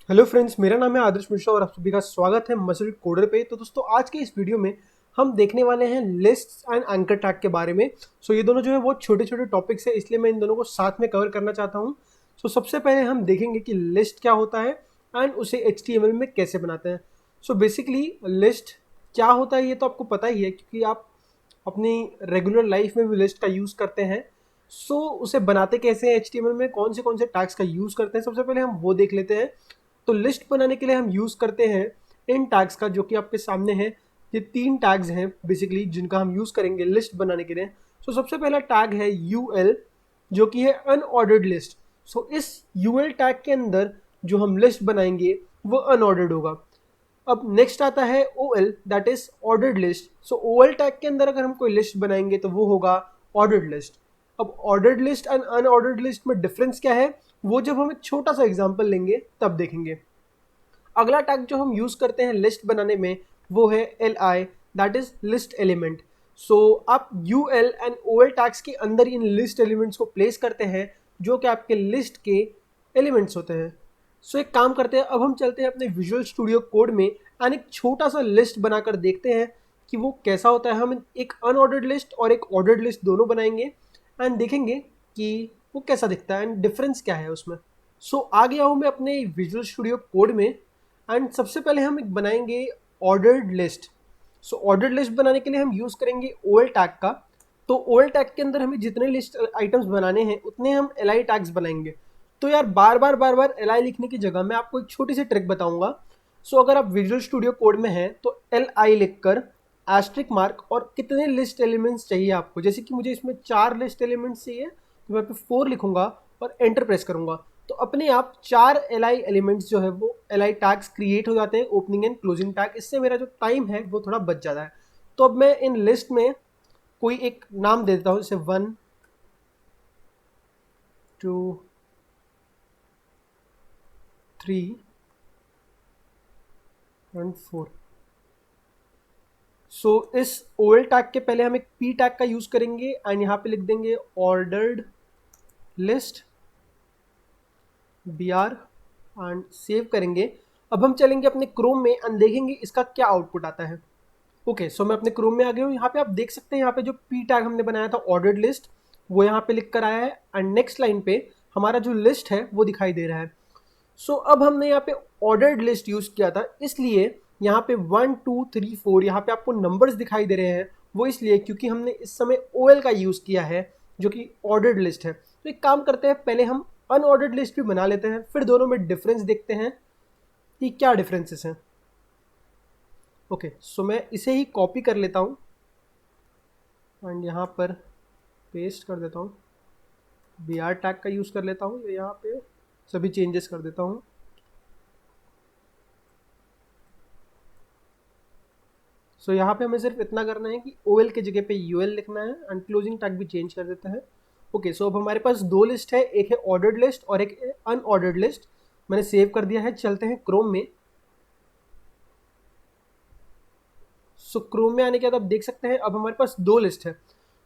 Hello friends, मेरा नाम है आदर्श मिश्रा और आप सभी का स्वागत है मसल कोडर पे। तो दोस्तों, आज के इस वीडियो में हम देखने वाले हैं लिस्ट्स एंड एंकर टैग के बारे में। ये दोनों जो है बहुत छोटे छोटे टॉपिक्स है, इसलिए मैं इन दोनों को साथ में कवर करना चाहता हूँ। सबसे पहले हम देखेंगे कि लिस्ट क्या होता है एंड उसे HTML में कैसे बनाते हैं। बेसिकली लिस्ट क्या होता है ये तो आपको पता ही है, क्योंकि आप अपनी रेगुलर लाइफ में भी लिस्ट का यूज़ करते हैं। उसे बनाते कैसे हैं HTML में, कौन से टैग्स का यूज़ करते हैं, सबसे पहले हम वो देख लेते हैं। तो लिस्ट बनाने के लिए हम यूज़ करते हैं इन टैग्स का, जो कि आपके सामने है। ये 3 टैग्स हैं बेसिकली जिनका हम यूज़ करेंगे लिस्ट बनाने के लिए। सबसे पहला टैग है UL, जो कि है अनऑर्डर्ड लिस्ट। इस UL टैग के अंदर जो हम लिस्ट बनाएंगे वो अनऑर्डर्ड होगा। अब नेक्स्ट आता है OL, that is ordered list. OL tag के अंदर अगर हम कोई लिस्ट बनाएंगे तो वो होगा ऑर्डर्ड लिस्ट। अब ordered list and unordered list में डिफरेंस क्या है, वो जब हम एक छोटा सा एग्जांपल लेंगे तब देखेंगे। अगला टैग जो हम यूज करते हैं लिस्ट बनाने में वो है LI, that is list element. आप UL एंड OL टैग्स के अंदर इन लिस्ट एलिमेंट्स को प्लेस करते हैं, जो कि आपके लिस्ट के एलिमेंट्स होते हैं। एक काम करते हैं, अब हम चलते हैं अपने विजुअल स्टूडियो कोड में एंड एक छोटा सा लिस्ट बनाकर देखते हैं कि वो कैसा होता है। हम एक अनऑर्डर्ड लिस्ट और एक ऑर्डर्ड लिस्ट दोनों बनाएंगे एंड देखेंगे कि वो कैसा दिखता है एंड डिफरेंस क्या है उसमें। आ गया हूँ मैं अपने विजुअल स्टूडियो कोड में एंड सबसे पहले हम एक बनाएंगे ऑर्डर्ड लिस्ट। ऑर्डर्ड लिस्ट बनाने के लिए हम यूज़ करेंगे OL टैग का। तो OL टैग के अंदर हमें जितने लिस्ट आइटम्स बनाने हैं उतने हम LI टैग्स बनाएंगे। तो यार बार बार LI लिखने की जगह मैं आपको एक छोटी सी ट्रिक बताऊंगा। अगर आप विजुअल स्टूडियो कोड में हैं तो LI लिखकर एस्ट्रिक मार्क और कितने लिस्ट एलिमेंट्स चाहिए आपको, जैसे कि मुझे इसमें 4 लिस्ट एलिमेंट्स चाहिए तो मैं पे 4 लिखूंगा और एंटर प्रेस करूंगा। तो अपने आप 4 LI एलिमेंट्स जो है वो LI टैग्स क्रिएट हो जाते हैं, ओपनिंग एंड क्लोजिंग टैग। इससे मेरा जो टाइम है वो थोड़ा बच जाता है। तो अब मैं इन लिस्ट में कोई एक नाम दे देता हूँ, जैसे 1 2 3 एंड 4। इस OL टैग के पहले हम एक P टैग का यूज करेंगे एंड यहाँ पे लिख देंगे ordered list BR and save करेंगे। अब हम चलेंगे अपने क्रोम में एंड देखेंगे इसका क्या आउटपुट आता है। मैं अपने क्रोम में आ गया हूँ। यहाँ पे आप देख सकते हैं, यहाँ पे जो P टैग हमने बनाया था ऑर्डर्ड लिस्ट, वो यहाँ पे लिख कर आया है एंड नेक्स्ट लाइन पे हमारा जो लिस्ट है वो दिखाई दे रहा है। अब हमने यहाँ पे ऑर्डर्ड लिस्ट यूज किया था, इसलिए यहाँ पे 1 2 3 4 यहाँ पे आपको नंबर्स दिखाई दे रहे हैं। वो इसलिए क्योंकि हमने इस समय OL का यूज किया है, जो कि ऑर्डर्ड लिस्ट है। तो एक काम करते हैं, पहले हम अनऑर्डर्ड लिस्ट भी बना लेते हैं, फिर दोनों में डिफरेंस देखते हैं कि क्या डिफरेंसेस हैं। मैं इसे ही कॉपी कर लेता हूँ एंड यहाँ पर पेस्ट कर देता हूँ। BR टैग का यूज़ कर लेता हूँ, यहाँ पे सभी चेंजेस कर देता हूँ। यहाँ पे हमें सिर्फ इतना करना है कि OL की जगह पे UL लिखना है एंड क्लोजिंग टैग भी चेंज कर देते हैं। अब हमारे पास 2 लिस्ट है, एक है ऑर्डर्ड लिस्ट और एक अनऑर्डर्ड लिस्ट। मैंने सेव कर दिया है। चलते हैं क्रोम में। क्रोम में आने के बाद आप देख सकते हैं अब हमारे पास 2 लिस्ट है।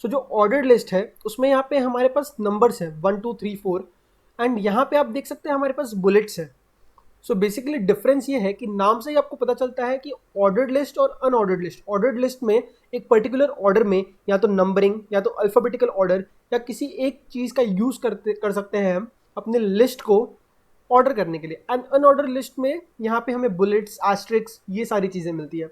जो ऑर्डर्ड लिस्ट है उसमें यहाँ पे हमारे पास नंबर्स है 1 2 3 4 एंड यहाँ पे आप देख सकते हैं हमारे पास बुलेट्स है। बेसिकली डिफरेंस ये है कि नाम से ही आपको पता चलता है कि ऑर्डर्ड लिस्ट और अनऑर्डर्ड लिस्ट। ऑर्डर्ड लिस्ट में एक पर्टिकुलर ऑर्डर में या तो नंबरिंग या तो अल्फाबेटिकल ऑर्डर या किसी एक चीज़ का यूज़ कर सकते हैं हम अपने लिस्ट को ऑर्डर करने के लिए। एंड अनऑर्डर लिस्ट में यहाँ पे हमें बुलेट्स, एस्ट्रिक्स, ये सारी चीज़ें मिलती है।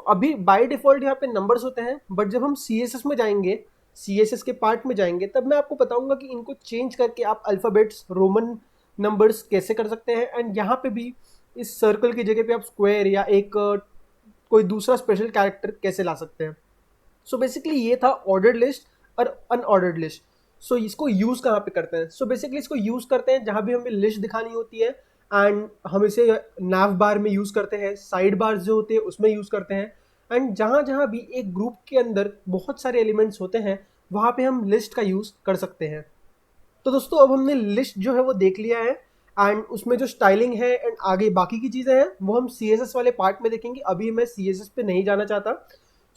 अभी बाय डिफ़ॉल्ट यहाँ पे नंबर्स होते हैं, बट जब हम CSS में जाएंगे, CSS के पार्ट में जाएंगे, तब मैं आपको बताऊंगा कि इनको चेंज करके आप अल्फ़ाबेट्स, रोमन नंबर्स कैसे कर सकते हैं। एंड यहाँ पे भी इस सर्कल की जगह पे आप स्क्वायर या एक कोई दूसरा स्पेशल कैरेक्टर कैसे ला सकते हैं। बेसिकली ये था ऑर्डर्ड लिस्ट और अनऑर्डर्ड लिस्ट। इसको यूज़ कहाँ पे करते हैं? बेसिकली इसको यूज़ करते हैं जहाँ भी हमें लिस्ट दिखानी होती है एंड हम इसे नैव बार में यूज़ करते हैं, साइड बार जो होते हैं उसमें यूज़ करते हैं। एंड जहाँ जहाँ भी एक ग्रुप के अंदर बहुत सारे एलिमेंट्स होते हैं वहाँ पे हम लिस्ट का यूज़ कर सकते हैं। तो दोस्तों, अब हमने लिस्ट जो है वो देख लिया है एंड उसमें जो स्टाइलिंग है एंड आगे बाकी की चीज़ें हैं वो हम CSS वाले पार्ट में देखेंगे। अभी मैं CSS पे नहीं जाना चाहता।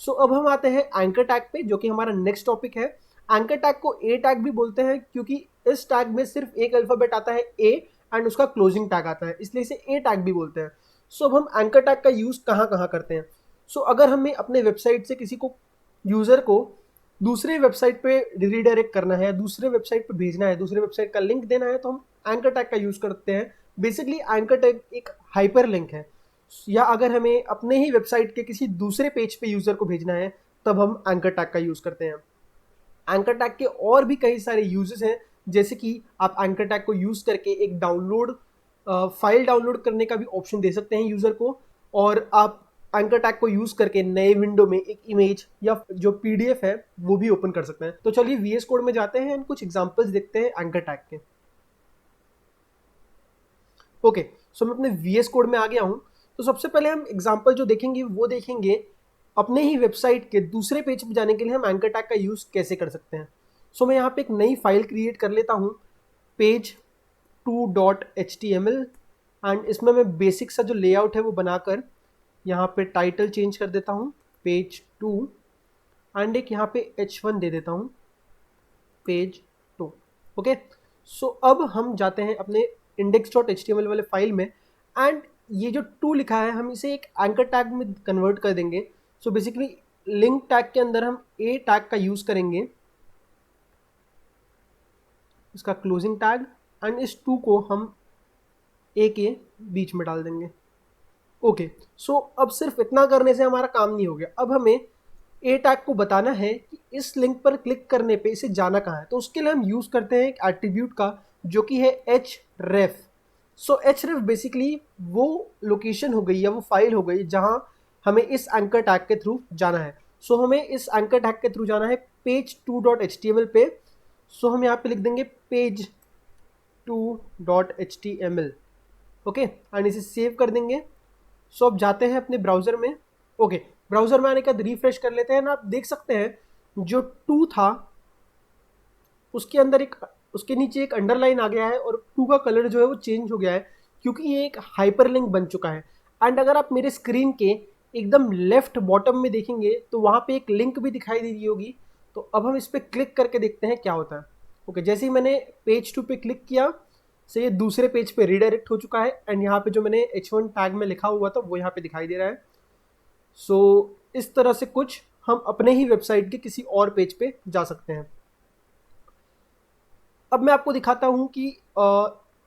अब हम आते हैं एंकर टैग पे, जो कि हमारा नेक्स्ट टॉपिक है। एंकर टैग को A टैग भी बोलते हैं, क्योंकि इस टैग में सिर्फ एक अल्फ़ाबेट आता है A एंड उसका क्लोजिंग टैग आता है, इसलिए इसे ए टैग भी बोलते हैं। सो अब हम एंकर टैग का यूज़ कहाँ कहाँ करते हैं। सो अगर हमें अपने वेबसाइट से किसी को, यूज़र को दूसरे वेबसाइट पे रीडायरेक्ट करना है, दूसरे वेबसाइट पे भेजना है, दूसरे वेबसाइट का लिंक देना है, तो हम एंकर टैग का यूज़ करते हैं। बेसिकली एंकर टैग एक हाइपर लिंक है, या अगर हमें अपने ही वेबसाइट के किसी दूसरे पेज पे यूज़र को भेजना है तब हम एंकर टैग का यूज़ करते हैं। एंकर टैग के और भी कई सारे यूजेस हैं, जैसे कि आप एंकर टैग को यूज़ करके एक फाइल डाउनलोड करने का भी ऑप्शन दे सकते हैं यूज़र को, और आप एंकर टैग को यूज़ करके नए विंडो में एक इमेज या जो पीडीएफ है वो भी ओपन कर सकते हैं। तो चलिए वीएस कोड में जाते हैं, कुछ एग्जांपल्स देखते हैं एंकर टैग के। ओके, सो मैं अपने वीएस कोड में आ गया हूँ। तो सबसे पहले हम एग्जांपल जो देखेंगे वो देखेंगे अपने ही वेबसाइट के दूसरे पेज पर जाने के लिए हम एंकर टैग का यूज़ कैसे कर सकते हैं। सो मैं यहाँ पे एक नई फाइल क्रिएट कर लेता हूँ, page2.html, एंड इसमें मैं बेसिक सा जो लेआउट है वो बनाकर यहाँ पे टाइटल चेंज कर देता हूँ पेज 2, एंड एक यहाँ पे h1 दे देता हूँ पेज 2। ओके, सो अब हम जाते हैं अपने index.html वाले फाइल में, एंड ये जो 2 लिखा है हम इसे एक एंकर टैग में कन्वर्ट कर देंगे। सो बेसिकली लिंक टैग के अंदर हम ए टैग का यूज़ करेंगे, इसका क्लोजिंग टैग, एंड इस 2 को हम ए के बीच में डाल देंगे। ओके, सो अब सिर्फ इतना करने से हमारा काम नहीं हो गया। अब हमें ए टैग को बताना है कि इस लिंक पर क्लिक करने पे इसे जाना कहाँ है। तो उसके लिए हम यूज़ करते हैं एक एट्रीब्यूट का जो कि है href। सो href बेसिकली वो लोकेशन हो गई या वो फाइल हो गई जहाँ हमें इस एंकर टैग के थ्रू जाना है। सो हमें इस एंकर टैग के थ्रू जाना है page2.html पे। सो हम यहाँ पे लिख देंगे page2.html। ओके, एंड इसे सेव कर देंगे। सो अब जाते हैं अपने ब्राउज़र में। ओके, ब्राउज़र में आने के बाद रिफ्रेश कर लेते हैं ना, आप देख सकते हैं जो 2 था उसके अंदर उसके नीचे एक अंडरलाइन आ गया है, और 2 का कलर जो है वो चेंज हो गया है क्योंकि ये एक हाइपरलिंक बन चुका है। एंड अगर आप मेरे स्क्रीन के एकदम लेफ्ट बॉटम में देखेंगे तो वहाँ पे एक लिंक भी दिखाई दे रही होगी। तो अब हम इस पर क्लिक करके देखते हैं क्या होता है। ओके, जैसे ही मैंने पेज 2 पे क्लिक किया से ये दूसरे पेज पे रीडायरेक्ट हो चुका है, एंड यहाँ पे जो मैंने h1 टैग में लिखा हुआ था वो यहाँ पे दिखाई दे रहा है। सो इस तरह से कुछ हम अपने ही वेबसाइट के किसी और पेज पे जा सकते हैं। अब मैं आपको दिखाता हूँ कि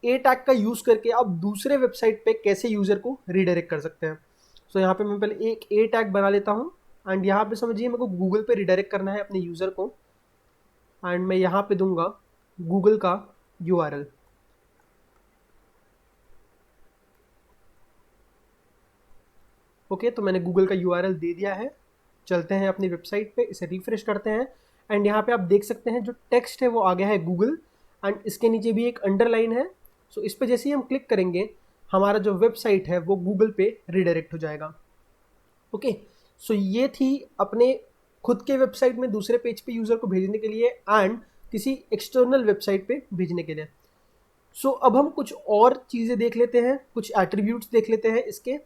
ए टैग का यूज़ करके आप दूसरे वेबसाइट पे कैसे यूज़र को रीडायरेक्ट कर सकते हैं। सो यहाँ पे मैं पहले एक ए टैग बना लेता हूँ, एंड यहाँ पे समझिए मेरे को गूगल पे रीडायरेक्ट करना है अपने यूज़र को, एंड मैं यहाँ पे दूंगा गूगल का URL। ओके, तो मैंने गूगल का URL दे दिया है। चलते हैं अपनी वेबसाइट पे, इसे रिफ्रेश करते हैं, एंड यहाँ पे आप देख सकते हैं जो टेक्स्ट है वो आ गया है गूगल, एंड इसके नीचे भी एक अंडरलाइन है। सो इस पे जैसे ही हम क्लिक करेंगे हमारा जो वेबसाइट है वो गूगल पे रीडायरेक्ट हो जाएगा। ओके, सो ये थी अपने खुद के वेबसाइट में दूसरे पेज पे यूज़र को भेजने के लिए एंड किसी एक्सटर्नल वेबसाइट पे भेजने के लिए। सो अब हम कुछ और चीज़ें देख लेते हैं, कुछ एट्रीब्यूट्स देख लेते हैं इसके।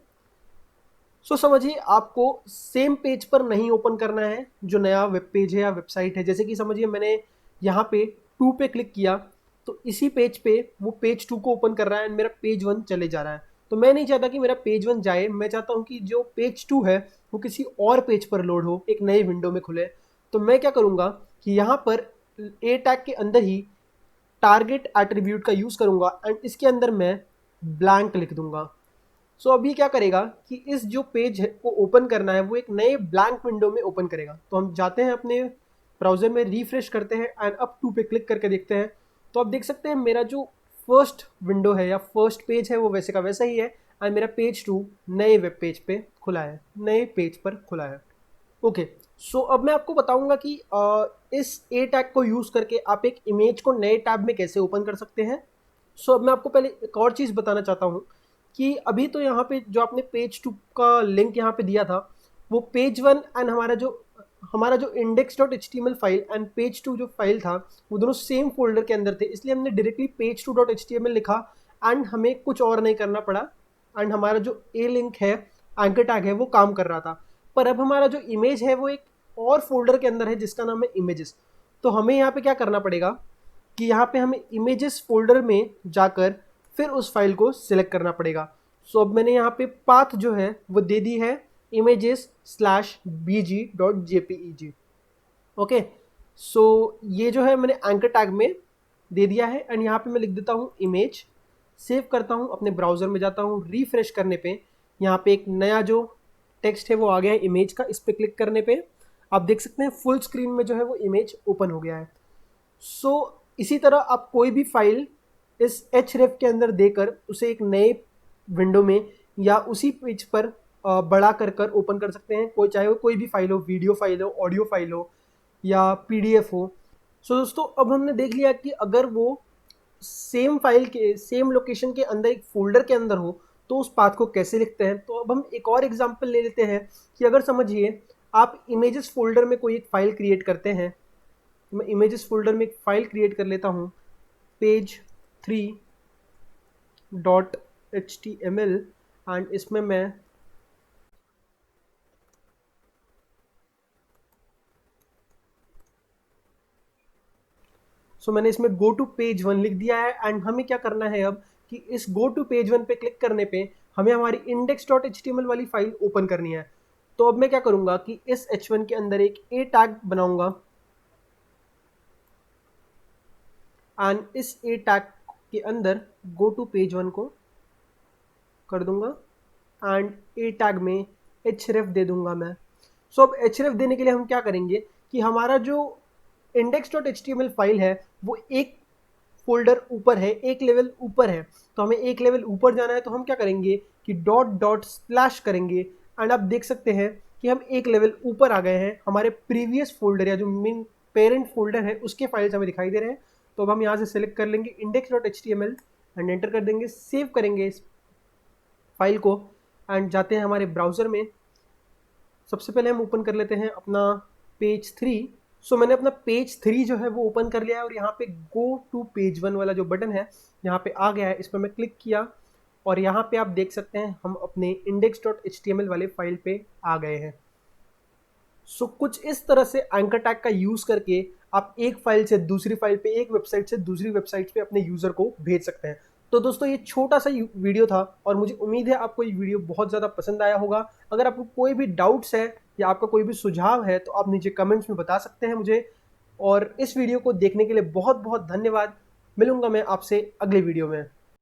सो समझिए आपको सेम पेज पर नहीं ओपन करना है जो नया वेब पेज है या वेबसाइट है। जैसे कि समझिए मैंने यहाँ पे 2 पे क्लिक किया तो इसी पेज पे वो पेज 2 को ओपन कर रहा है एंड मेरा पेज 1 चले जा रहा है। तो मैं नहीं चाहता कि मेरा पेज 1 जाए, मैं चाहता हूँ कि जो पेज 2 है वो किसी और पेज पर लोड हो, एक नए विंडो में खुले। तो मैं क्या करूँगा कि यहाँ पर ए टैग के अंदर ही टारगेट एट्रीब्यूट का यूज़ करूँगा एंड इसके अंदर मैं ब्लैंक लिख दूंगा। सो अब ये क्या करेगा कि इस जो पेज को ओपन करना है वो एक नए ब्लैंक विंडो में ओपन करेगा। तो हम जाते हैं अपने ब्राउज़र में, रिफ्रेश करते हैं एंड अब 2 पे क्लिक करके देखते हैं। तो आप देख सकते हैं मेरा जो फर्स्ट विंडो है या फर्स्ट पेज है वो वैसे का वैसा ही है एंड मेरा पेज 2 नए वेब पेज पे खुला है, नए पेज पर खुला है। ओके, सो अब मैं आपको बताऊंगा कि इस ए टैग को यूज़ करके आप एक इमेज को नए टैब में कैसे ओपन कर सकते हैं। सो अब मैं आपको पहले एक और चीज़ बताना चाहता हूँ कि अभी तो यहाँ पे जो आपने पेज 2 का लिंक यहाँ पे दिया था वो पेज 1 एंड हमारा जो index.html फाइल एंड पेज 2 जो फाइल था वो दोनों सेम फोल्डर के अंदर थे, इसलिए हमने डायरेक्टली page2.html लिखा एंड हमें कुछ और नहीं करना पड़ा एंड हमारा जो ए लिंक है, एंकर टैग है, वो काम कर रहा था। पर अब हमारा जो इमेज है वो एक और फोल्डर के अंदर है जिसका नाम है इमेजेस। तो हमें यहाँ पे क्या करना पड़ेगा कि यहाँ पे हमें इमेजेस फोल्डर में जाकर फिर उस फाइल को सिलेक्ट करना पड़ेगा। सो अब मैंने यहाँ पे पाथ जो है वो दे दी है images/bg.jpeg। ओके, सो ये जो है मैंने एंकर टैग में दे दिया है एंड यहाँ पे मैं लिख देता हूँ इमेज, सेव करता हूँ, अपने ब्राउज़र में जाता हूँ, रिफ्रेश करने पे यहाँ पे एक नया जो टेक्स्ट है वो आ गया है इमेज का। इस पर क्लिक करने पे आप देख सकते हैं फुल स्क्रीन में जो है वो इमेज ओपन हो गया है। सो इसी तरह आप कोई भी फाइल इस href के अंदर देकर उसे एक नए विंडो में या उसी पेज पर बड़ा कर ओपन कर सकते हैं, कोई चाहे वो कोई भी फाइल हो, वीडियो फाइल हो, ऑडियो फाइल हो या पीडीएफ हो। सो दोस्तों अब हमने देख लिया कि अगर वो सेम फाइल के सेम लोकेशन के अंदर एक फोल्डर के अंदर हो तो उस पाथ को कैसे लिखते हैं। तो अब हम एक और एग्जांपल ले लेते हैं कि अगर समझिए आप इमेजेस फोल्डर में कोई एक फाइल क्रिएट करते हैं। मैं इमेजेस फोल्डर में एक फाइल क्रिएट कर लेता हूँ page3.html एंड इसमें मैं मैंने इसमें गो टू पेज 1 लिख दिया है एंड हमें क्या करना है अब कि इस गो टू पेज 1 पे क्लिक करने पे हमें हमारी index.html वाली फाइल ओपन करनी है। तो अब मैं क्या करूँगा कि इस h1 के अंदर एक a टैग बनाऊँगा एंड इस a टैग के अंदर गो टू पेज 1 को कर दूंगा एंड a टैग में href दे दूंगा मैं। सो अब href देने के लिए हम क्या करेंगे कि हमारा जो index.html फाइल है वो एक फोल्डर ऊपर है, एक लेवल ऊपर है। तो हमें एक लेवल ऊपर जाना है तो हम क्या करेंगे कि डॉट डॉट स्लैश करेंगे एंड आप देख सकते हैं कि हम एक लेवल ऊपर आ गए हैं। हमारे प्रीवियस फोल्डर या जो मेन पेरेंट फोल्डर है उसके फाइल्स हमें दिखाई दे रहे हैं। तो अब हम यहाँ से सेलेक्ट कर लेंगे index.html एंड एंटर कर देंगे, सेव करेंगे इस फाइल को एंड जाते हैं हमारे ब्राउज़र में। सबसे पहले हम ओपन कर लेते हैं अपना पेज 3। सो मैंने अपना पेज 3 जो है वो ओपन कर लिया है और यहाँ पे गो टू पेज 1 वाला जो बटन है यहाँ पे आ गया है। इस पर मैं क्लिक किया और यहाँ पे आप देख सकते हैं हम अपने index.html वाले फाइल पे आ गए हैं। सो कुछ इस तरह से एंकर टैग का यूज़ करके आप एक फाइल से दूसरी फाइल पे, एक वेबसाइट से दूसरी वेबसाइट पे अपने यूज़र को भेज सकते हैं। तो दोस्तों ये छोटा सा वीडियो था और मुझे उम्मीद है आपको ये वीडियो बहुत ज़्यादा पसंद आया होगा। अगर आपको कोई भी डाउट्स है या आपका कोई भी सुझाव है तो आप नीचे कमेंट्स में बता सकते हैं मुझे। और इस वीडियो को देखने के लिए बहुत बहुत धन्यवाद। मिलूंगा मैं आपसे अगले वीडियो में।